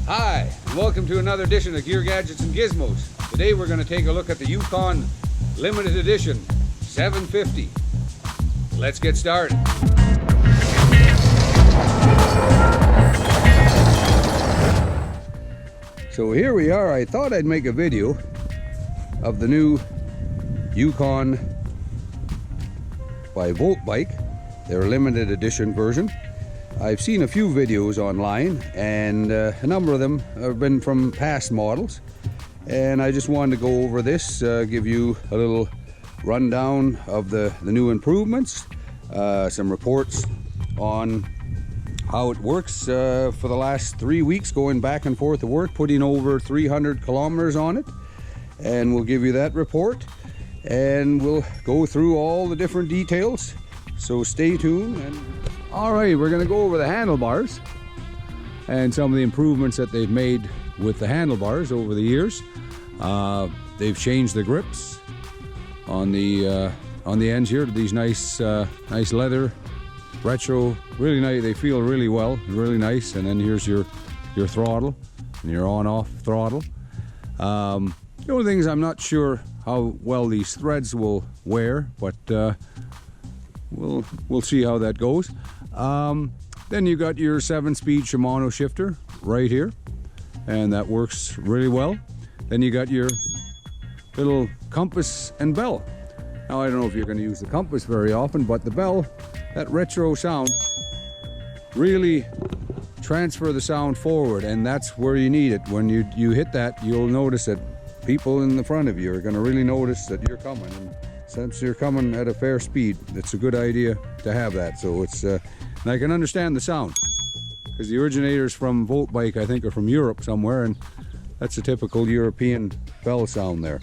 Hi, and welcome to another edition of Gear Gadgets and Gizmos. Today we're going to take a look at the Yukon Limited Edition 750. Let's get started. So here we are. I thought I'd make a video of the new Yukon by Voltbike, their limited edition version. I've seen a few videos online, and a number of them have been from past models, and I just wanted to go over this, give you a little rundown of the new improvements, some reports on how it works for the last 3 weeks, going back and forth to work, putting over 300 kilometers on it, and we'll give you that report, and we'll go through all the different details, so stay tuned. Alright, we're going to go over the handlebars and some of the improvements that they've made with the handlebars over the years. They've changed the grips on the ends here to these nice leather, retro, really nice. They feel really well, really nice. And then here's your throttle and your on-off throttle. The only thing is I'm not sure how well these threads will wear, but we'll see how that goes. Then you got your 7-speed Shimano shifter right here, and that works really well. Then you got your little compass and bell. Now I don't know if you're going to use the compass very often, but the bell, that retro sound, really transfer the sound forward, and that's where you need it. When you hit that, you'll notice that people in the front of you are going to really notice that you're coming, and since you're coming at a fair speed, it's a good idea to have that. So it's and I can understand the sound, because the originators from Voltbike, I think, are from Europe somewhere, and that's a typical European bell sound there.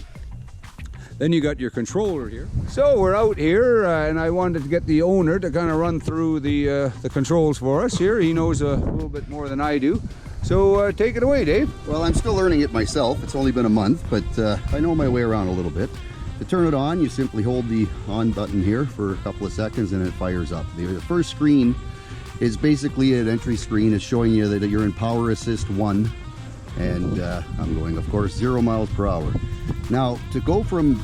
Then you got your controller here. So we're out here, and I wanted to get the owner to kind of run through the controls for us here. He knows a little bit more than I do. So take it away, Dave. Well, I'm still learning it myself. It's only been a month, but I know my way around a little bit. To turn it on, you simply hold the on button here for a couple of seconds and it fires up. The first screen is basically an entry screen. It's showing you that you're in Power Assist 1, and I'm going, of course, 0 miles per hour. Now, to go from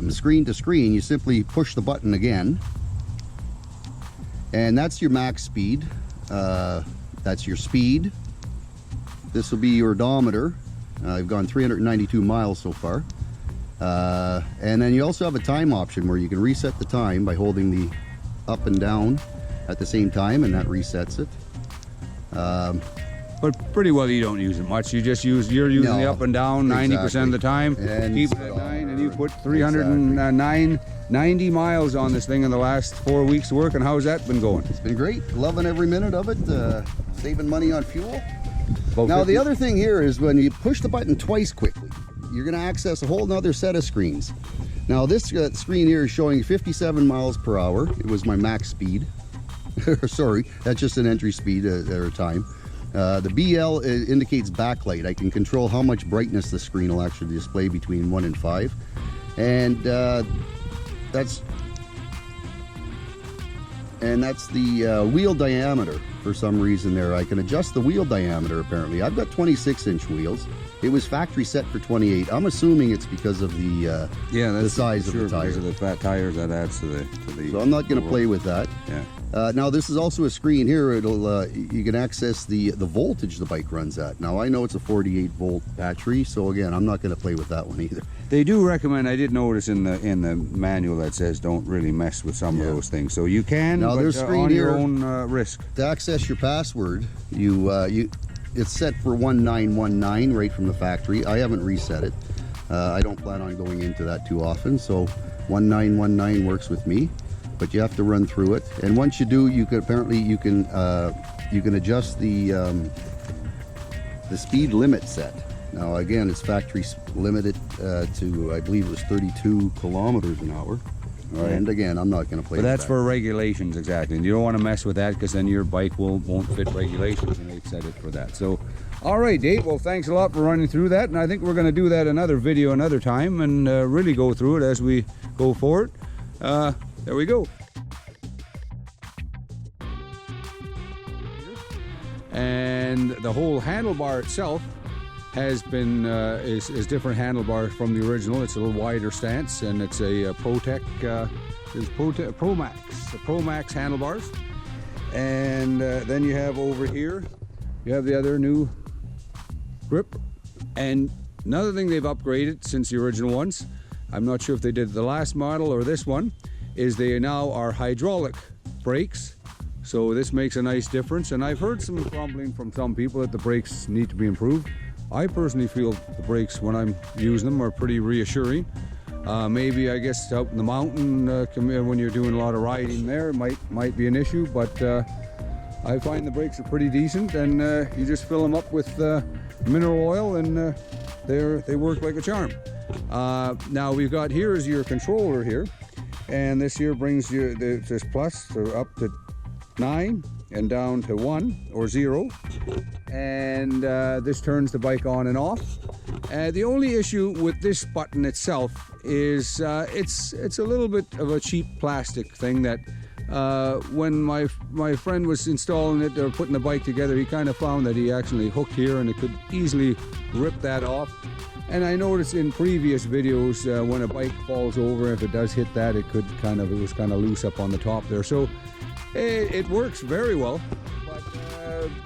screen to screen, you simply push the button again, and that's your max speed. That's your speed. This will be your odometer. I've gone 392 miles so far. And then you also have a time option where you can reset the time by holding the up and down at the same time, and that resets it. But pretty well you don't use it much. You're using the up and down 90% of the time. And keep it at 9, and you put 90 miles on this thing in the last 4 weeks work. And how's that been going? It's been great. Loving every minute of it. Saving money on fuel. Now 50. The other thing here is when you push the button twice quickly, you're going to access a whole nother set of screens. Now this screen here is showing 57 miles per hour. It was my max speed. Sorry, that's just an entry speed at a time. The BL indicates backlight. I can control how much brightness the screen will actually display between 1 and 5. And that's the wheel diameter. For some reason there, I can adjust the wheel diameter apparently. I've got 26-inch wheels. It was factory set for 28. I'm assuming it's because of the size of the tire. Because of the fat tires, that adds to the so I'm not going to play with that. Yeah. Now this is also a screen here. It'll you can access the voltage the bike runs at. Now I know it's a 48 volt battery, so again I'm not going to play with that one either. They do recommend. I did notice in the manual that says don't really mess with some of those things. So you can, now, but on your own risk. To access your password, it's set for 1919 right from the factory. I haven't reset it. I don't plan on going into that too often, so 1919 works with me. But you have to run through it, and once you do, you can adjust the speed limit set. Now again, it's factory limited to, I believe it was 32 kilometers an hour. Right. And again, I'm not going to play with that. But that's for regulations, exactly. And you don't want to mess with that, because then your bike won't fit regulations, and they've set it for that. So, all right, Dave. Well, thanks a lot for running through that, and I think we're going to do that another video another time, and really go through it as we go forward. There we go. And and the whole handlebar itself has been is different handlebars from the original. It's a little wider stance, and it's a Pro Max handlebars. And then you have over here, you have the other new grip. And another thing they've upgraded since the original ones, I'm not sure if they did the last model or this one, is they now are hydraulic brakes. So this makes a nice difference. And I've heard some grumbling from some people that the brakes need to be improved. I personally feel the brakes, when I'm using them, are pretty reassuring. Maybe, I guess, out in the mountain, when you're doing a lot of riding there, might be an issue, but I find the brakes are pretty decent, and you just fill them up with mineral oil, and they work like a charm. Now we've got here is your controller here, and this here brings you this plus, so up to 9 and down to 1 or 0, and this turns the bike on and off. The only issue with this button itself is it's a little bit of a cheap plastic thing that when my friend was installing it or putting the bike together, he kind of found that he actually hooked here and it could easily rip that off. And I noticed in previous videos when a bike falls over, if it does hit that, it was kind of loose up on the top there. So it works very well, but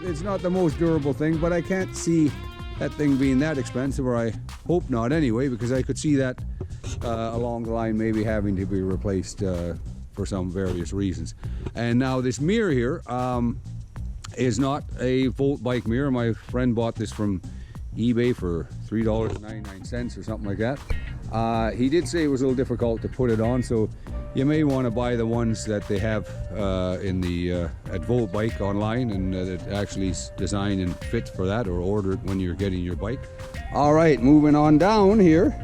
it's not the most durable thing. But I can't see that thing being that expensive, or I hope not anyway, because I could see that along the line maybe having to be replaced for some various reasons. And now this mirror here is not a Voltbike mirror. My friend bought this from eBay for $3.99 or something like that. He did say it was a little difficult to put it on, so you may want to buy the ones that they have at Voltbike online, and that actually is designed and fit for that, or order it when you're getting your bike. All right, moving on down here,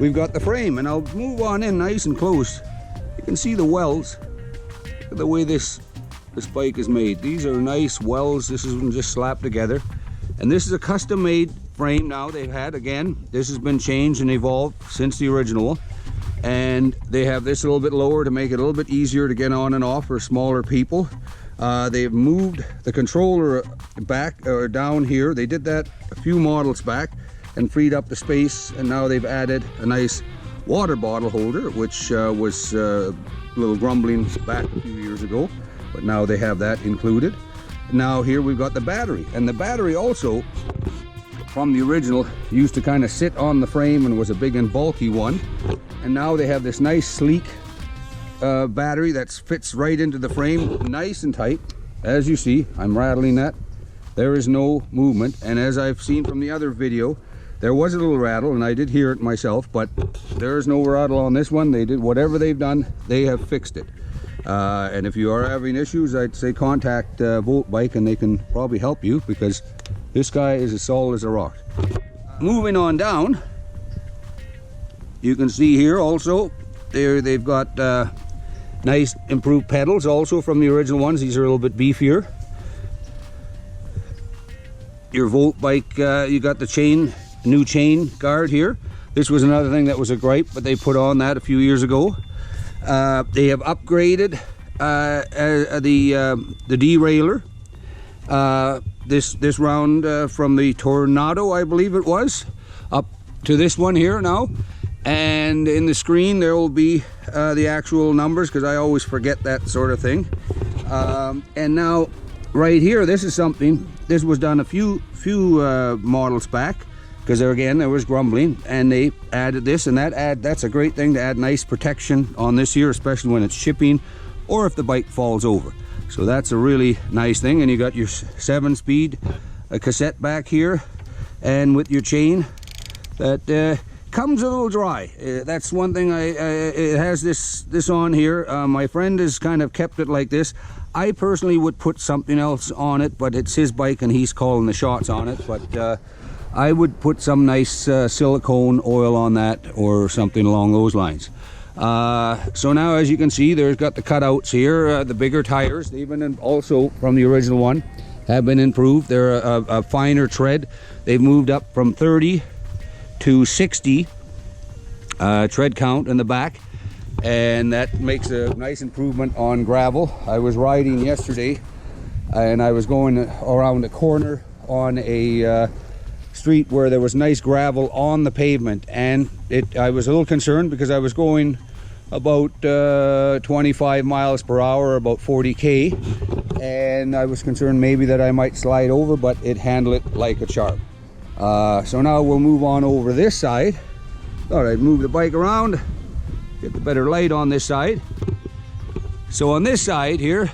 we've got the frame, and I'll move on in nice and close. You can see the wells. Look at the way this bike is made. These are nice wells. This isn't just slapped together. And this is a custom-made frame now they've had. Again, this has been changed and evolved since the original. And they have this a little bit lower to make it a little bit easier to get on and off for smaller people. They've moved the controller back or down here. They did that a few models back and freed up the space, and now they've added a nice water bottle holder, which was a little grumbling back a few years ago, but now they have that included. Now here we've got the battery, and the battery also from the original used to kind of sit on the frame and was a big and bulky one, and now they have this nice sleek battery that fits right into the frame, nice and tight. As you see, I'm rattling that. There is no movement, and as I've seen from the other video, there was a little rattle, and I did hear it myself, but there is no rattle on this one. They did whatever they've done, they have fixed it. And if you are having issues, I'd say contact Voltbike, and they can probably help you, because this guy is as solid as a rock. Moving on down, you can see here also, they've got nice improved pedals also from the original ones. These are a little bit beefier. Your Voltbike, you got the new chain guard here. This was another thing that was a gripe, but they put on that a few years ago. They have upgraded the derailleur this round from the Tornado, I believe it was, up to this one here now. And in the screen there will be the actual numbers, because I always forget that sort of thing. And now right here, this is something, this was done a few models back, because there was grumbling, and they added this, and that's a great thing to add nice protection on this here, especially when it's shipping or if the bike falls over. So that's a really nice thing. And you got your 7-speed cassette back here, and with your chain that comes a little dry. That's one thing. It has this on here. My friend has kind of kept it like this. I personally would put something else on it, but it's his bike and he's calling the shots on it. But I would put some nice silicone oil on that, or something along those lines. So now, as you can see, there's got the cutouts here, the bigger tires. They've been also from the original one, have been improved. They're a finer tread. They've moved up from 30 to 60 tread count in the back, and that makes a nice improvement on gravel. I was riding yesterday, and I was going around a corner on a street where there was nice gravel on the pavement, and I was a little concerned because I was going about 25 miles per hour, about 40k, and I was concerned maybe that I might slide over, but it handled it like a charm. So now we'll move on over this side. Thought I'd move the bike around, get the better light on this side. So on this side here,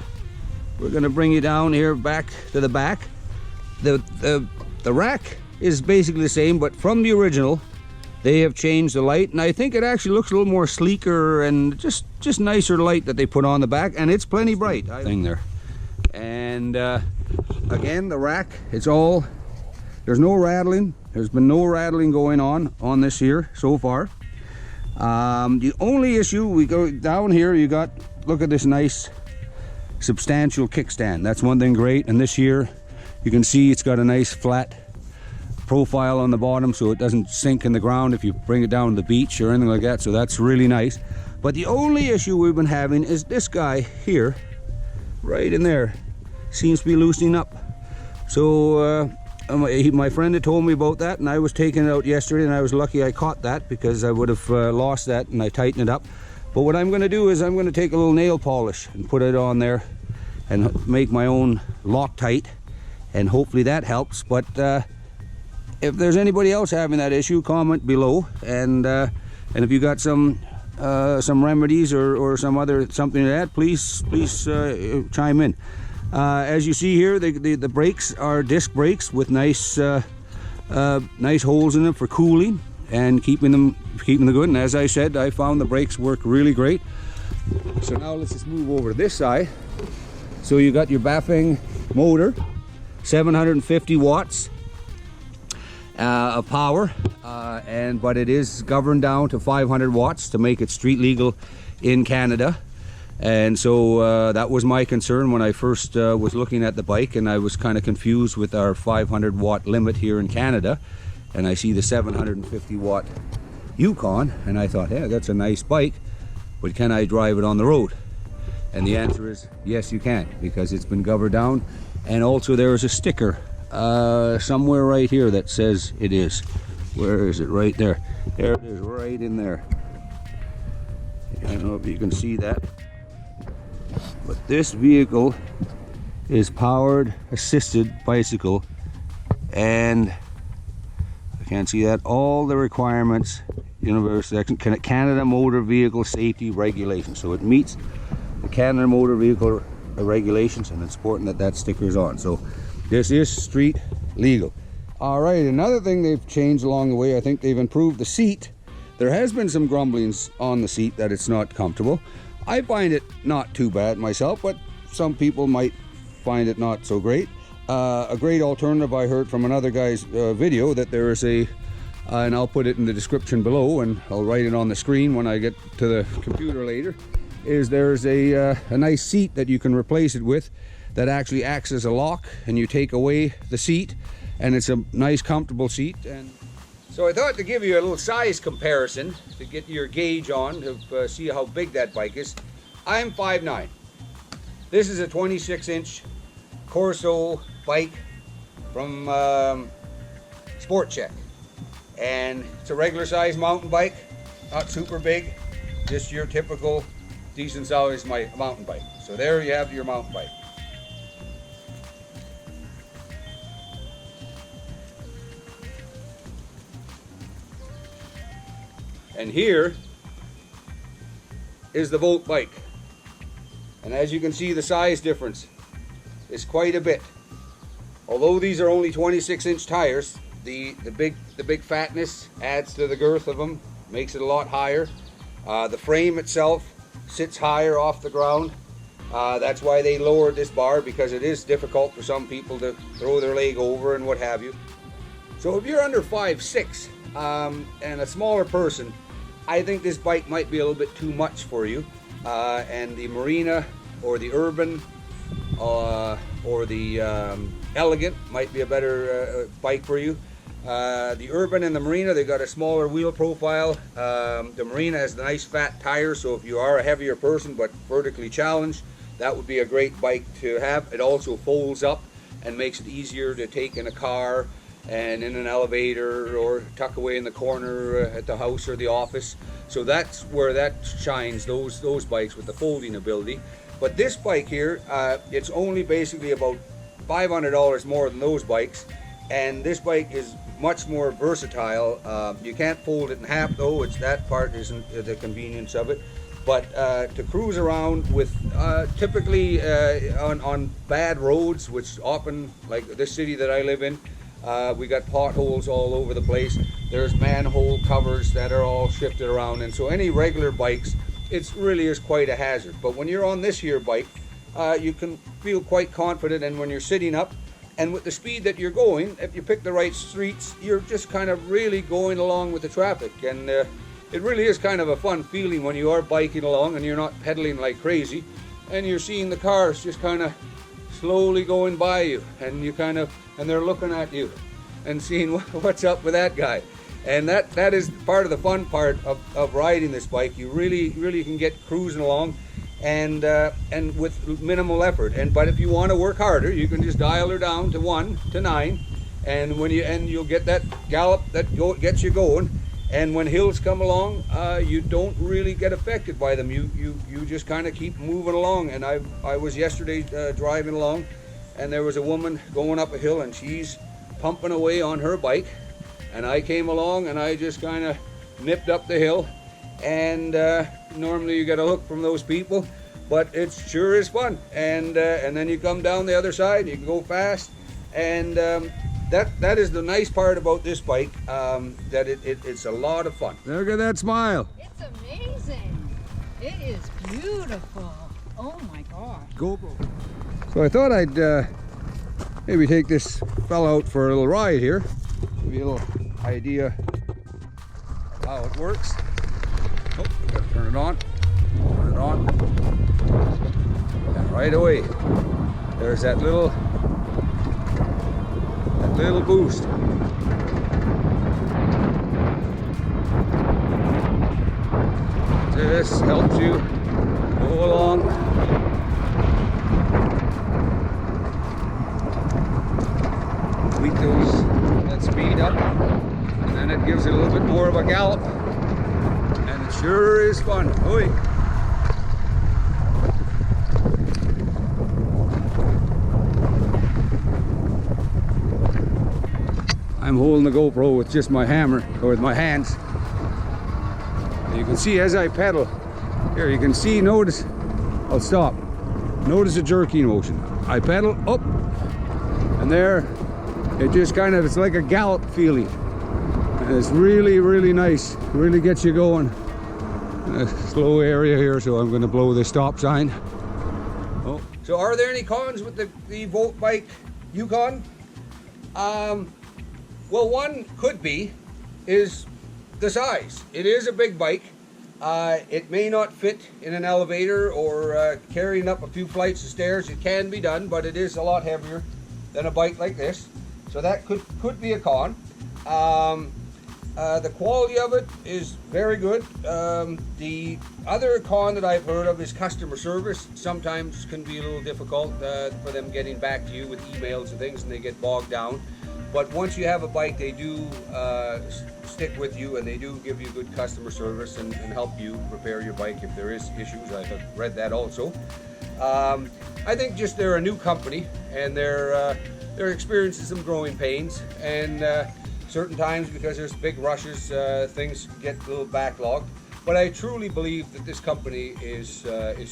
we're going to bring you down here back to the back. The rack is basically the same, but from the original they have changed the light, and I think it actually looks a little more sleeker and just nicer light that they put on the back, and it's plenty bright thing there. And again, the rack, there's no rattling. There's been no rattling going on this here so far. The only issue, we go down here, you got, look at this nice substantial kickstand. That's one thing great, and this here you can see it's got a nice flat profile on the bottom so it doesn't sink in the ground if you bring it down to the beach or anything like that, so that's really nice. But the only issue we've been having is this guy here, right in there, seems to be loosening up. So my friend had told me about that, and I was taking it out yesterday, and I was lucky I caught that because I would have lost that, and I tightened it up. But what I'm going to do is I'm going to take a little nail polish and put it on there and make my own Loctite, and hopefully that helps. But if there's anybody else having that issue, comment below, and if you got some remedies or something like that, please chime in. As you see here, the brakes are disc brakes with nice holes in them for cooling and keeping them good. And as I said, I found the brakes work really great. So now let's just move over to this side. So you got your Bafang motor, 750 watts of power, but it is governed down to 500 watts to make it street legal in Canada. And so that was my concern when I first was looking at the bike, and I was kind of confused with our 500 watt limit here in Canada, and I see the 750 watt Yukon, and I thought, yeah, that's a nice bike, but can I drive it on the road? And the answer is yes, you can, because it's been governed down. And also there is a sticker somewhere right here that says it is. Where is it? Right there. There it is, right in there. I don't know if you can see that, but this vehicle is powered assisted bicycle, and I can't see that, all the requirements, University Canada Motor Vehicle Safety Regulations. So it meets the Canada Motor Vehicle regulations, and it's important that that sticker is on. So this is street legal. All right, another thing they've changed along the way, I think they've improved the seat. There has been some grumblings on the seat that it's not comfortable. I find it not too bad myself, but some people might find it not so great. A great alternative I heard from another guy's video, that there is and I'll put it in the description below, and I'll write it on the screen when I get to the computer later, is there's a nice seat that you can replace it with that actually acts as a lock, and you take away the seat, and it's a nice comfortable seat. And so I thought to give you a little size comparison to get your gauge on, to see how big that bike is. I'm 5'9". This is a 26-inch Corso bike from Sport Check, and it's a regular size mountain bike, not super big, just your typical decent size mountain bike. So there you have your mountain bike. And here is the Voltbike, and as you can see, the size difference is quite a bit. Although these are only 26-inch tires, the big fatness adds to the girth of them, makes it a lot higher. The frame itself sits higher off the ground. That's why they lowered this bar, because it is difficult for some people to throw their leg over and what have you. So if you're under 5'6", and a smaller person, I think this bike might be a little bit too much for you. And the Marina or the Urban or the Elegant might be a better bike for you. The Urban and the Marina, they've got a smaller wheel profile. The Marina has the nice fat tires, so if you are a heavier person but vertically challenged, that would be a great bike to have. It also folds up and makes it easier to take in a car and in an elevator or tuck away in the corner at the house or the office. So that's where that shines, those bikes with the folding ability. But this bike here, it's only basically about $500 more than those bikes, and this bike is much more versatile. You can't fold it in half though, that part isn't the convenience of it. But to cruise around with, typically on bad roads, which often, like this city that I live in, we got potholes all over the place. There's manhole covers that are all shifted around, and so any regular bikes, it really is quite a hazard. But when you're on this here bike, you can feel quite confident, and when you're sitting up, and with the speed that you're going, if you pick the right streets, you're just kind of really going along with the traffic. And it really is kind of a fun feeling when you are biking along and you're not pedaling like crazy, and you're seeing the cars just kind of slowly going by you, and they're looking at you and seeing what's up with that guy. And that is part of the fun part of riding this bike. You really can get cruising along, and with minimal effort. But if you want to work harder, you can just dial her down to 1 to 9, and you'll get that gallop that gets you going. And when hills come along, you don't really get affected by them. You just kind of keep moving along. And I was yesterday driving along, and there was a woman going up a hill, and she's pumping away on her bike, and I came along and I just kind of nipped up the hill. And normally you get a look from those people, but it sure is fun. And then you come down the other side, you can go fast, and that is the nice part about this bike, that it's a lot of fun. Look at that smile. It's amazing. It is beautiful. Oh my gosh. GoPro. So I thought I'd maybe take this fella out for a little ride here, give you a little idea of how it works. Oh, gotta turn it on. Turn it on. And right away, there's that little boost. This helps you go along. Tweak that speed up, and then it gives it a little bit more of a gallop, and it sure is fun. Oi. I'm holding the GoPro with just my hammer, or with my hands. You can see as I pedal, here you can see, notice, I'll stop. Notice the jerking motion. I pedal up, and there, it just kind of, it's like a gallop feeling. And it's really nice, really gets you going. A slow area here, so I'm going to blow the stop sign. Oh. So are there any cons with the Voltbike Yukon? Well, one could be is the size. It is a big bike. It may not fit in an elevator or carrying up a few flights of stairs. It can be done, but it is a lot heavier than a bike like this. So that could be a con. The quality of it is very good. The other con that I've heard of is customer service. Sometimes can be a little difficult for them getting back to you with emails and things, and they get bogged down. But once you have a bike, they do stick with you, and they do give you good customer service and help you repair your bike if there is issues. I have read that also. I think just they're a new company, and they're experiencing some growing pains, and certain times, because there's big rushes, things get a little backlogged. But I truly believe that this company is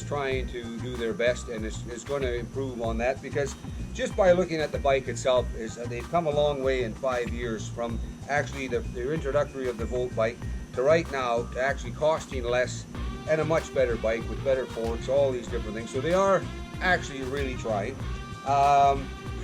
trying to do their best, and is going to improve on that, because just by looking at the bike itself, they've come a long way in 5 years from actually the introductory of the Voltbike to right now to actually costing less and a much better bike with better forks, all these different things. So they are actually really trying.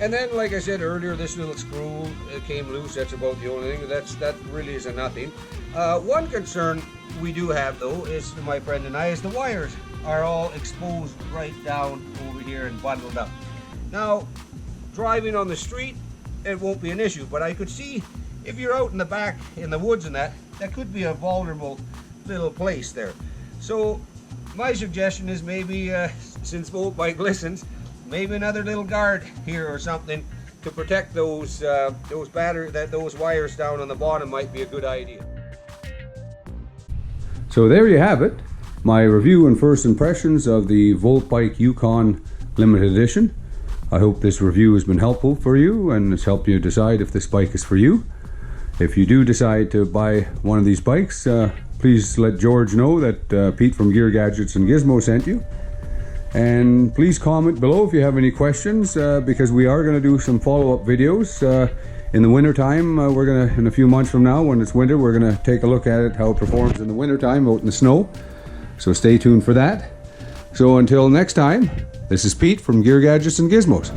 And then, like I said earlier, this little screw came loose. That's about the only thing. That really is a nothing. One concern we do have, though, is my friend and I, is the wires are all exposed right down over here and bundled up. Now, driving on the street, it won't be an issue, but I could see if you're out in the back in the woods and that could be a vulnerable little place there. So my suggestion is maybe, since Voltbike listens, maybe another little guard here or something to protect those wires down on the bottom might be a good idea. So there you have it, my review and first impressions of the Voltbike Yukon Limited Edition. I hope this review has been helpful for you and has helped you decide if this bike is for you. If you do decide to buy one of these bikes, please let George know that Pete from Gear Gadgets and Gizmo sent you. And please comment below if you have any questions, because we are going to do some follow-up videos in the winter time. We're going to, in a few months from now, when it's winter, we're going to take a look at it, how it performs in the winter time out in the snow. So stay tuned for that. So until next time, this is Pete from Gear Gadgets and Gizmos.